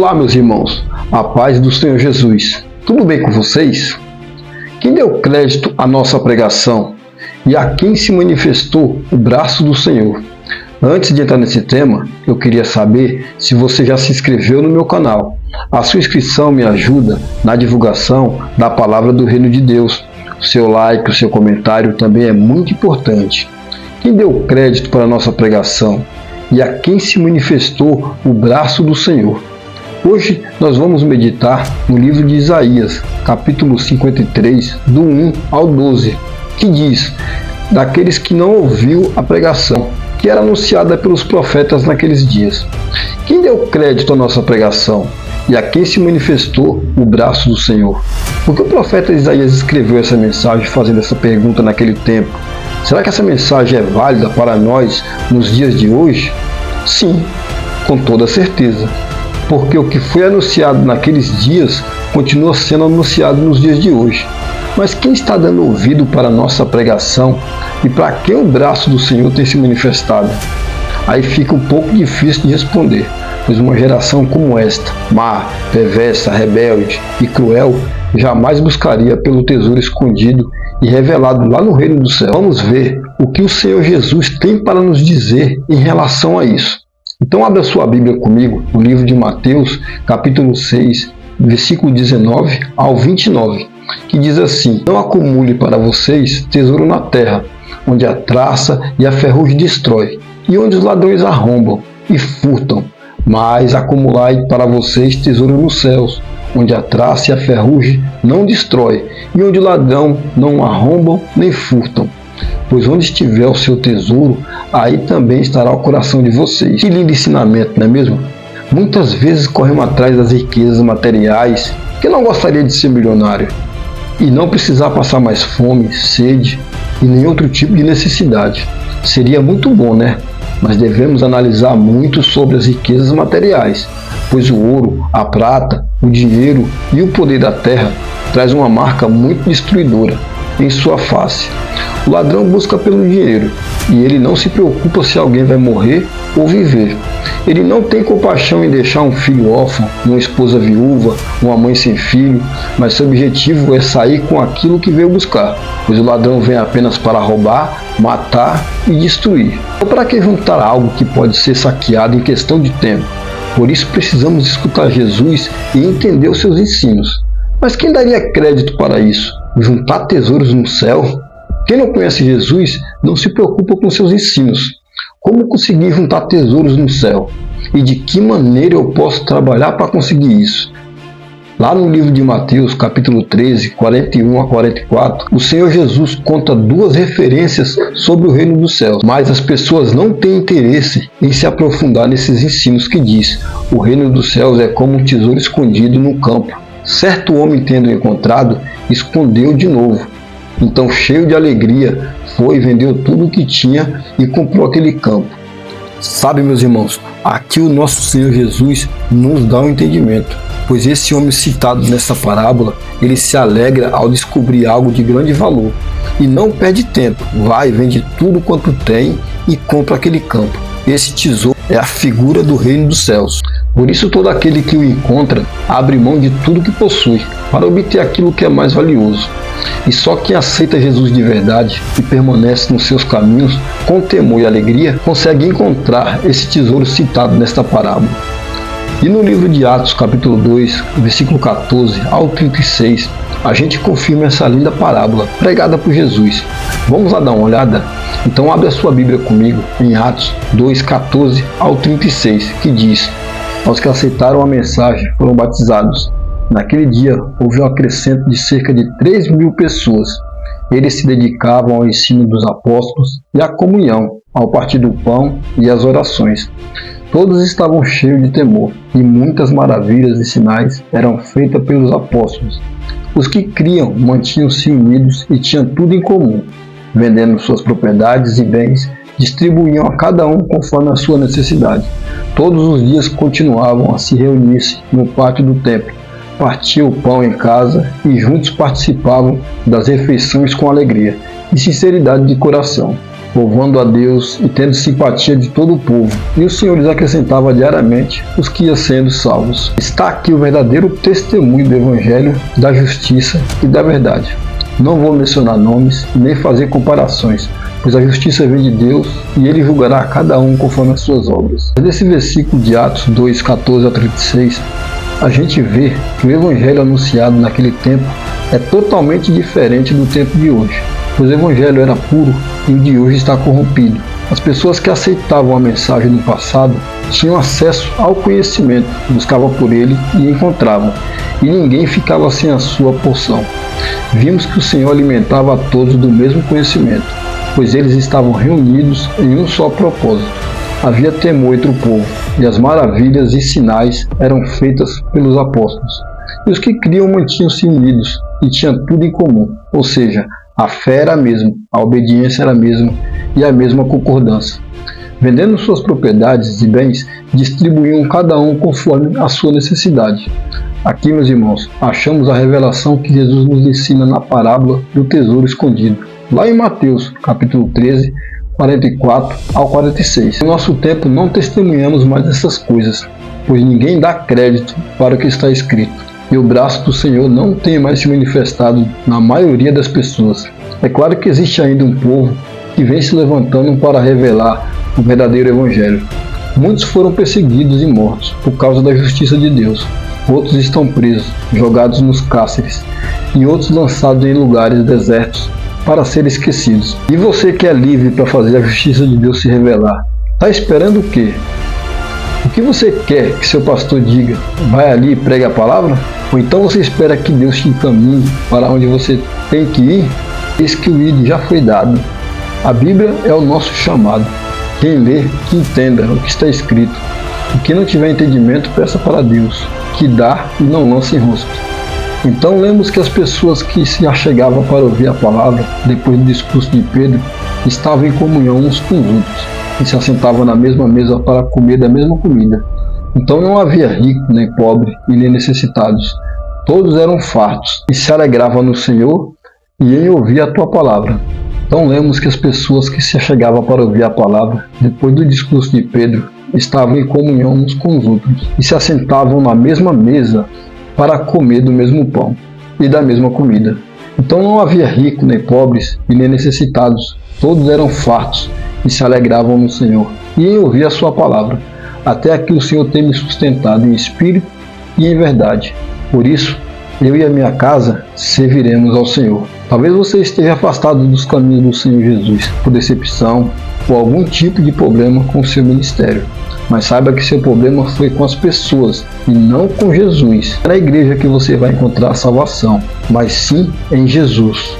Olá, meus irmãos, a paz do Senhor Jesus. Tudo bem com vocês? Quem deu crédito à nossa pregação e a quem se manifestou o braço do Senhor? Antes de entrar nesse tema, eu queria saber se você já se inscreveu no meu canal. A sua inscrição me ajuda na divulgação da palavra do Reino de Deus. O seu like, o seu comentário também é muito importante. Quem deu crédito para a nossa pregação e a quem se manifestou o braço do Senhor? Hoje nós vamos meditar no livro de Isaías, capítulo 53, do 1 ao 12, que diz: daqueles que não ouviu a pregação, que era anunciada pelos profetas naqueles dias. Quem deu crédito à nossa pregação e a quem se manifestou o braço do Senhor? Porque o profeta Isaías escreveu essa mensagem fazendo essa pergunta naquele tempo. Será que essa mensagem é válida para nós nos dias de hoje? Sim, com toda certeza. Porque o que foi anunciado naqueles dias continua sendo anunciado nos dias de hoje. Mas quem está dando ouvido para a nossa pregação e para quem o braço do Senhor tem se manifestado? Aí fica um pouco difícil de responder, pois uma geração como esta, má, perversa, rebelde e cruel, jamais buscaria pelo tesouro escondido e revelado lá no reino do céu. Vamos ver o que o Senhor Jesus tem para nos dizer em relação a isso. Então abra sua Bíblia comigo no livro de Mateus, capítulo 6, versículo 19 ao 29, que diz assim: não acumule para vocês tesouro na terra, onde a traça e a ferrugem destrói, e onde os ladrões arrombam e furtam, mas acumulai para vocês tesouro nos céus, onde a traça e a ferrugem não destrói, e onde o ladrão não arrombam nem furtam. Pois onde estiver o seu tesouro, aí também estará o coração de vocês. Que lindo ensinamento, não é mesmo? Muitas vezes corremos atrás das riquezas materiais, que não gostaria de ser milionário e não precisar passar mais fome, sede e nenhum outro tipo de necessidade. Seria muito bom, né? Mas devemos analisar muito sobre as riquezas materiais, pois o ouro, a prata, o dinheiro e o poder da terra traz uma marca muito destruidora em sua face. O ladrão busca pelo dinheiro e ele não se preocupa se alguém vai morrer ou viver. Ele não tem compaixão em deixar um filho órfão, uma esposa viúva, uma mãe sem filho, mas seu objetivo é sair com aquilo que veio buscar, pois o ladrão vem apenas para roubar, matar e destruir. Então, para que juntar algo que pode ser saqueado em questão de tempo? Por isso precisamos escutar Jesus e entender os seus ensinos. Mas quem daria crédito para isso? Juntar tesouros no céu? Quem não conhece Jesus não se preocupa com seus ensinos. Como conseguir juntar tesouros no céu? E de que maneira eu posso trabalhar para conseguir isso? Lá no livro de Mateus, capítulo 13, 41 a 44, o Senhor Jesus conta duas referências sobre o reino dos céus, mas as pessoas não têm interesse em se aprofundar nesses ensinos que diz: o reino dos céus é como um tesouro escondido no campo. Certo homem, tendo encontrado, escondeu de novo. Então, cheio de alegria, foi, vendeu tudo o que tinha e comprou aquele campo. Sabe, meus irmãos, aqui o nosso Senhor Jesus nos dá um entendimento, pois esse homem citado nessa parábola, ele se alegra ao descobrir algo de grande valor e não perde tempo, vai, vende tudo quanto tem e compra aquele campo. Esse tesouro é a figura do reino dos céus. Por isso todo aquele que o encontra abre mão de tudo que possui para obter aquilo que é mais valioso. E só quem aceita Jesus de verdade e permanece nos seus caminhos com temor e alegria consegue encontrar esse tesouro citado nesta parábola. E no livro de Atos, capítulo 2, versículo 14 ao 36, a gente confirma essa linda parábola pregada por Jesus. Vamos lá dar uma olhada? Então abre a sua Bíblia comigo em Atos 2, 14 ao 36, que diz: aos que aceitaram a mensagem foram batizados. Naquele dia houve um acrescento de cerca de 3.000 pessoas. Eles se dedicavam ao ensino dos apóstolos e à comunhão, ao partir do pão e às orações. Todos estavam cheios de temor, e muitas maravilhas e sinais eram feitas pelos apóstolos. Os que criam mantinham-se unidos e tinham tudo em comum. Vendendo suas propriedades e bens, distribuíam a cada um conforme a sua necessidade. Todos os dias continuavam a se reunir-se no pátio do templo, partiam o pão em casa e juntos participavam das refeições com alegria e sinceridade de coração, louvando a Deus e tendo simpatia de todo o povo. E o Senhor lhes acrescentava diariamente os que iam sendo salvos. Está aqui o verdadeiro testemunho do Evangelho, da justiça e da verdade. Não vou mencionar nomes nem fazer comparações, pois a justiça vem de Deus e Ele julgará cada um conforme as suas obras. Nesse versículo de Atos 2, 14 a 36, a gente vê que o Evangelho anunciado naquele tempo é totalmente diferente do tempo de hoje, pois o Evangelho era puro e o de hoje está corrompido. As pessoas que aceitavam a mensagem do passado tinham acesso ao conhecimento, buscavam por ele e encontravam, e ninguém ficava sem a sua porção. Vimos que o Senhor alimentava a todos do mesmo conhecimento, pois eles estavam reunidos em um só propósito. Havia temor entre o povo, e as maravilhas e sinais eram feitas pelos apóstolos. E os que criam mantinham-se unidos e tinham tudo em comum, ou seja, a fé era a mesma, a obediência era a mesma e a mesma concordância. Vendendo suas propriedades e bens, distribuíam cada um conforme a sua necessidade. Aqui, meus irmãos, achamos a revelação que Jesus nos ensina na parábola do tesouro escondido, lá em Mateus, capítulo 13, 44 ao 46. No nosso tempo não testemunhamos mais essas coisas, pois ninguém dá crédito para o que está escrito, e o braço do Senhor não tem mais se manifestado na maioria das pessoas. É claro que existe ainda um povo que vem se levantando para revelar o verdadeiro Evangelho. Muitos foram perseguidos e mortos por causa da justiça de Deus. Outros estão presos, jogados nos cárceres, e outros lançados em lugares desertos para serem esquecidos. E você que é livre para fazer a justiça de Deus se revelar, está esperando o quê? O que você quer que seu pastor diga? Vai ali e pregue a palavra? Ou então você espera que Deus te encaminhe para onde você tem que ir? Eis que o ID já foi dado. A Bíblia é o nosso chamado. Quem lê, que entenda o que está escrito. O que não tiver entendimento, peça para Deus, que dá e não lança em rosto. Então lemos que as pessoas que se achegavam para ouvir a palavra, depois do discurso de Pedro, estavam em comunhão uns com os outros, e se assentavam na mesma mesa para comer da mesma comida. Então não havia rico, nem pobre, e nem necessitados. Todos eram fartos, e se alegravam no Senhor, e em ouvir a tua palavra. Então lemos que as pessoas que se achegavam para ouvir a palavra, depois do discurso de Pedro, estavam em comunhão uns com os outros, e se assentavam na mesma mesa para comer do mesmo pão e da mesma comida. Então não havia rico, nem pobres, e nem necessitados. Todos eram fartos, e se alegravam no Senhor, e em ouvir a sua palavra. Até aqui o Senhor tem me sustentado em espírito e em verdade. Por isso, eu e a minha casa serviremos ao Senhor. Talvez você esteja afastado dos caminhos do Senhor Jesus, por decepção ou algum tipo de problema com o seu ministério. Mas saiba que seu problema foi com as pessoas e não com Jesus. Não é na igreja que você vai encontrar a salvação, mas sim em Jesus.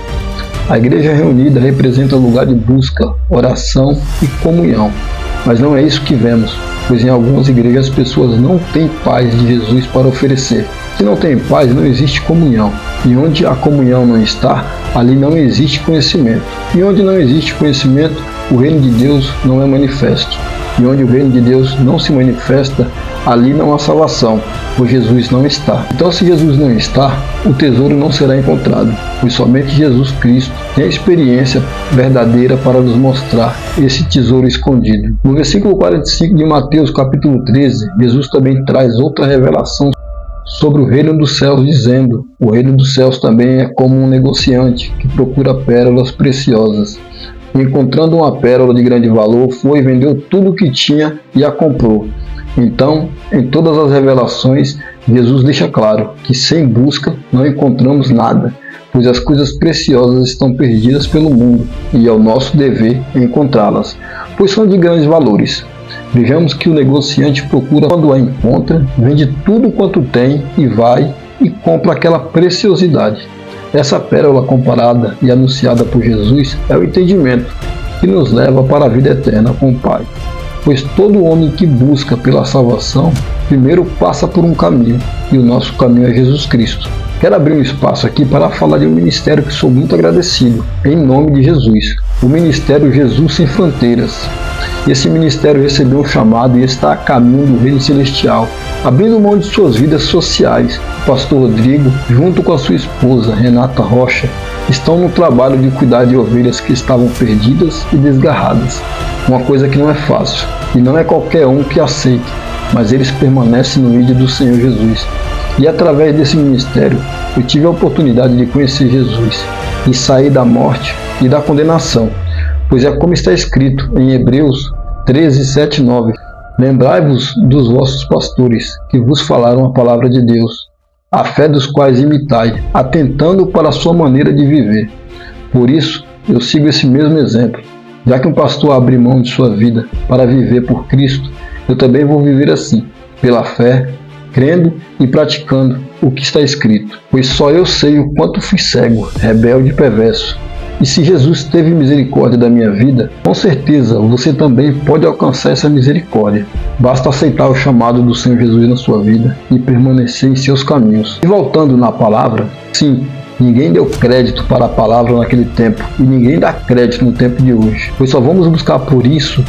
A igreja reunida representa lugar de busca, oração e comunhão. Mas não é isso que vemos, pois em algumas igrejas as pessoas não têm paz de Jesus para oferecer. Se não tem paz, não existe comunhão. E onde a comunhão não está, ali não existe conhecimento. E onde não existe conhecimento, o reino de Deus não é manifesto. E onde o reino de Deus não se manifesta, ali não há salvação, pois Jesus não está. Então, se Jesus não está, o tesouro não será encontrado, pois somente Jesus Cristo tem a experiência verdadeira para nos mostrar esse tesouro escondido. No versículo 45 de Mateus, capítulo 13, Jesus também traz outra revelação sobre o reino dos céus, dizendo: o reino dos céus também é como um negociante que procura pérolas preciosas. Encontrando uma pérola de grande valor, foi e vendeu tudo o que tinha e a comprou. Então, em todas as revelações, Jesus deixa claro que sem busca não encontramos nada, pois as coisas preciosas estão perdidas pelo mundo e é o nosso dever encontrá-las, pois são de grandes valores. Vejamos que o negociante procura, quando a encontra, vende tudo quanto tem e vai e compra aquela preciosidade. Essa pérola comparada e anunciada por Jesus é o entendimento que nos leva para a vida eterna com o Pai. Pois todo homem que busca pela salvação, primeiro passa por um caminho, e o nosso caminho é Jesus Cristo. Quero abrir um espaço aqui para falar de um ministério que sou muito agradecido, em nome de Jesus, o Ministério Jesus Sem Fronteiras. Esse ministério recebeu um chamado e está a caminho do reino celestial, abrindo mão de suas vidas sociais. O pastor Rodrigo, junto com a sua esposa Renata Rocha, estão no trabalho de cuidar de ovelhas que estavam perdidas e desgarradas. Uma coisa que não é fácil, e não é qualquer um que aceita, mas eles permanecem no ídolo do Senhor Jesus. E através desse ministério, eu tive a oportunidade de conhecer Jesus e sair da morte e da condenação, pois é como está escrito em Hebreus 13, 7 e 9. Lembrai-vos dos vossos pastores, que vos falaram a palavra de Deus, a fé dos quais imitai, atentando para a sua maneira de viver. Por isso, eu sigo esse mesmo exemplo. Já que um pastor abre mão de sua vida para viver por Cristo, eu também vou viver assim, pela fé, crendo e praticando o que está escrito. Pois só eu sei o quanto fui cego, rebelde e perverso. E se Jesus teve misericórdia da minha vida, com certeza você também pode alcançar essa misericórdia. Basta aceitar o chamado do Senhor Jesus na sua vida e permanecer em seus caminhos. E voltando na palavra, sim, ninguém deu crédito para a palavra naquele tempo e ninguém dá crédito no tempo de hoje. Pois só vamos buscar por isso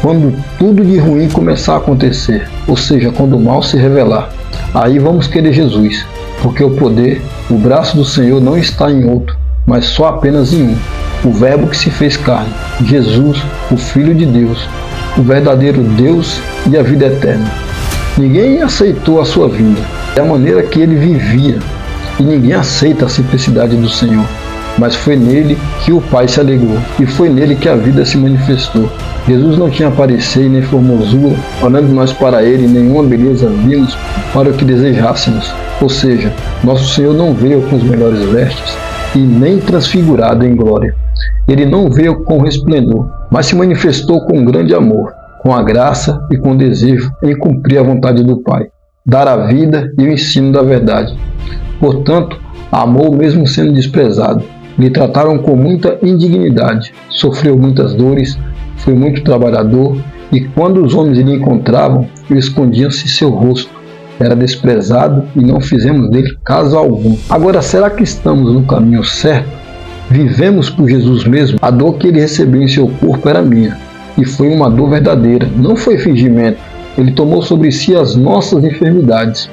quando tudo de ruim começar a acontecer, ou seja, quando o mal se revelar. Aí vamos querer Jesus, porque o poder, o braço do Senhor não está em outro, mas só apenas em um, o Verbo que se fez carne, Jesus, o Filho de Deus, o verdadeiro Deus e a vida eterna. Ninguém aceitou a sua vinda, é a maneira que ele vivia, e ninguém aceita a simplicidade do Senhor, mas foi nele que o Pai se alegrou, e foi nele que a vida se manifestou. Jesus não tinha parecer nem formosura, olhando nós para ele, nenhuma beleza vimos para o que desejássemos. Ou seja, nosso Senhor não veio com os melhores vestes, e nem transfigurado em glória. Ele não veio com resplendor, mas se manifestou com grande amor, com a graça e com o desejo em cumprir a vontade do Pai, dar a vida e o ensino da verdade. Portanto, amou mesmo sendo desprezado. Lhe trataram com muita indignidade, sofreu muitas dores, foi muito trabalhador, e quando os homens lhe encontravam, escondiam-se seu rosto. Era desprezado e não fizemos dele caso algum. Agora, será que estamos no caminho certo? Vivemos por Jesus mesmo? A dor que ele recebeu em seu corpo era minha, e foi uma dor verdadeira, não foi fingimento. Ele tomou sobre si as nossas enfermidades,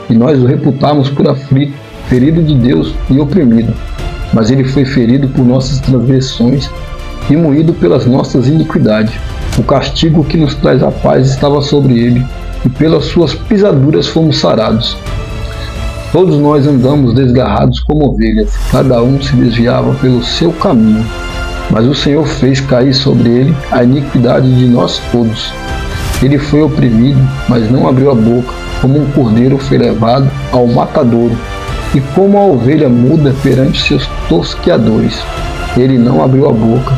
e nós o reputamos por aflito, ferido de Deus e oprimido. Mas ele foi ferido por nossas transgressões e moído pelas nossas iniquidades. O castigo que nos traz a paz estava sobre ele, e pelas suas pisaduras fomos sarados. Todos nós andamos desgarrados como ovelhas, cada um se desviava pelo seu caminho, mas o Senhor fez cair sobre ele a iniquidade de nós todos. Ele foi oprimido, mas não abriu a boca, como um cordeiro foi levado ao matadouro, e como a ovelha muda perante seus tosqueadores. Ele não abriu a boca.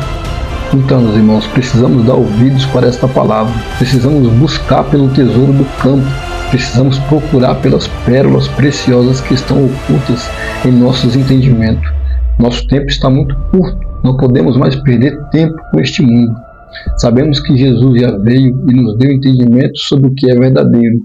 Então, meus irmãos, precisamos dar ouvidos para esta palavra, precisamos buscar pelo tesouro do campo, precisamos procurar pelas pérolas preciosas que estão ocultas em nossos entendimentos. Nosso tempo está muito curto, não podemos mais perder tempo com este mundo. Sabemos que Jesus já veio e nos deu entendimento sobre o que é verdadeiro.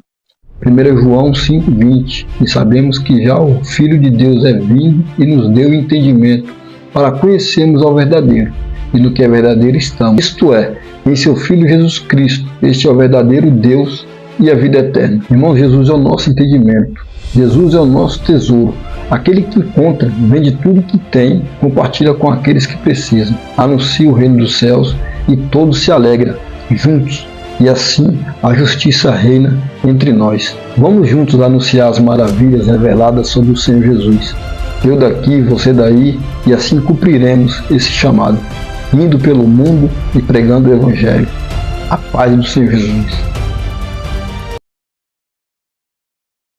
1 João 5,20, e sabemos que já o Filho de Deus é vindo e nos deu entendimento para conhecermos ao verdadeiro. E no que é verdadeiro estamos, isto é, em seu Filho Jesus Cristo. Este é o verdadeiro Deus e a vida eterna. Irmão, Jesus é o nosso entendimento, Jesus é o nosso tesouro. Aquele que encontra, vende tudo que tem, compartilha com aqueles que precisam, anuncia o reino dos céus e todos se alegram juntos, e assim a justiça reina entre nós. Vamos juntos anunciar as maravilhas reveladas sobre o Senhor Jesus. Eu daqui, você daí, e assim cumpriremos esse chamado, indo pelo mundo e pregando o Evangelho. A paz do Senhor Jesus.